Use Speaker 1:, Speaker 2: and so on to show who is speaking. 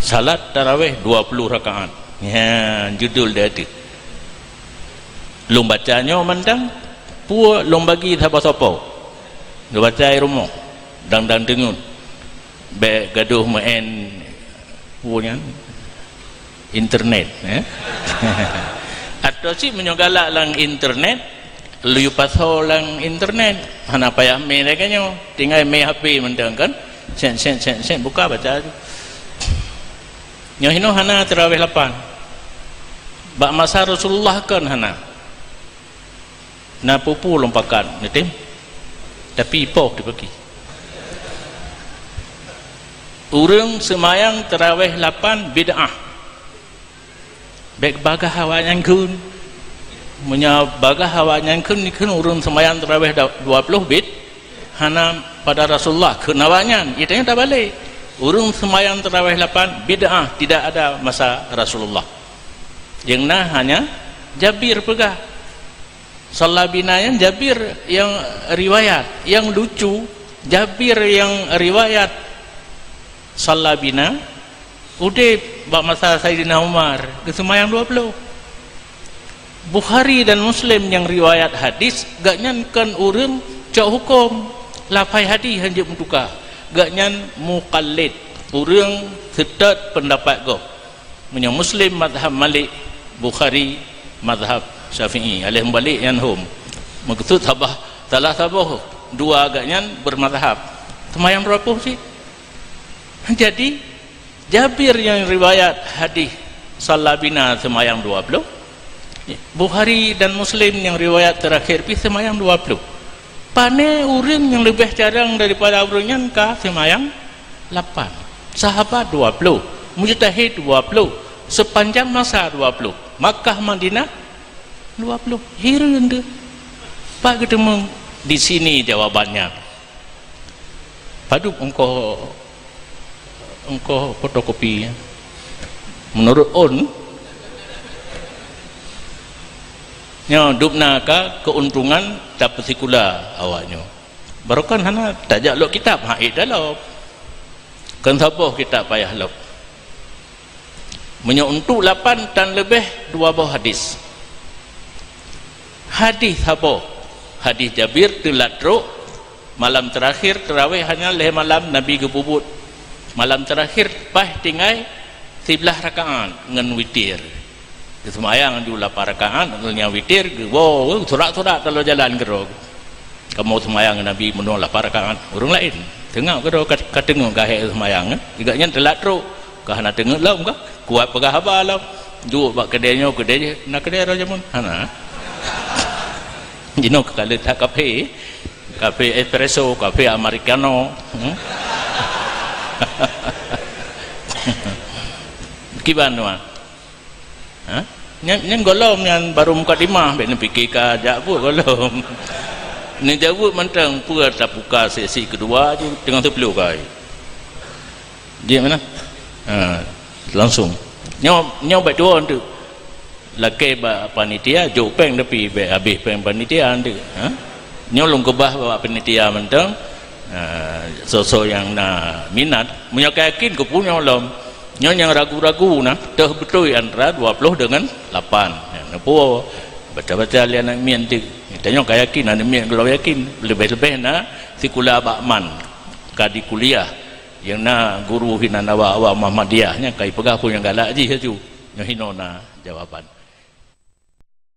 Speaker 1: salat tarawih 20 rakaat. Ya, judul dia tu. Long bacanya mandang pu long bagi siapa-siapa. Dia baca di rumah. Dang dengun. Be gaduh main punya internet, atau si menyogalak lang internet, lu pasal lang internet, hana payah main lagi nyo, tinggal main HP mendang kan, sen buka baca tu. Nyo hino hana terawih 8. Bak masa Rasulullah kan hana. Na pupu lompakan, ngetim. Tapi pok dibagi. Urang semayang terawih 8 bid'ah. Baik bagah hawa nyangkun. Munya bagah hawa nyangkun ni kan urang semayang terawih 20 bid. Hana pada Rasulullah kenawanyan. Itanya tak balik. Urang semayang terawih 8 bid'ah, tidak ada masa Rasulullah. Yang nah hanya Jabir pegah. Salah binayan Jabir yang riwayat, yang lucu Jabir yang riwayat salah bina udip bak masa Sayyidina Umar kesemayang 20. Bukhari dan Muslim yang riwayat hadis gak nyankan urang cak hukum lapai hadis hanya mentukar gak nyan muqallid urang setat pendapat go punya Muslim mazhab Malik, Bukhari mazhab Syafi'i, alaih balik yang hum maksud sabah salah sabah dua agaknya bermazhab semayang berapa sih. Jadi Jabir yang riwayat hadis salah bina semayang 20, Bukhari dan Muslim yang riwayat terakhir pi semayang 20. Pane urang yang lebih jarang daripada urangnya ka semayang 8. Sahabat 20, mujtahid 20, sepanjang masa 20. Makkah Madinah 20. Heran tu. Pak ketemu di sini jawabannya. Padu engkau fotokopi menurut on nya dupna ka keuntungan dapat sikula awaknya barukan hana tajak lok kitab haid dalam kan saboh kita payah lok punya untuk 8 dan lebih 2 buah hadis saboh hadis Jabir teladruk malam terakhir terawih hanya leh malam Nabi gebubut malam terakhir pas tinggal 11 rakaat dengan witir semayang di 8 rakaat dengan witir wow surat-surat kalau jalan gerog kamu semayang Nabi menolak 8 rakaat orang lain tengok gerog katengok gahek semayang igaknya telat teruk kahana tengok lah enggak kuat pegah habar lah duduk bak kedainya nak kedai raja pun hana jino kalau tak kafe espresso kafe americano kiban tuan yang golom yang baru mukadimah nak fikir ka jak pun golom ni jawab mentang pura tak buka sesi kedua je dengan 10 kali dia mana langsung nyaw baik dua tu laki panitia jopeng tapi habis peng panitia tu nyaw long kebah bawa panitia mentang sosok yang nak minat punya yakin ke punya lom yang ragu-ragu nah dah betul antara 20 dengan 8 napo baca-baca lian nak mian tu tanya kaya yakin ada mian kalau yakin lebih-lebih na sikula bakman kadi kuliah yang na guru hina nawa Muhammadiyah nya kai pegah pun yang galak ji tu nya hinona jawaban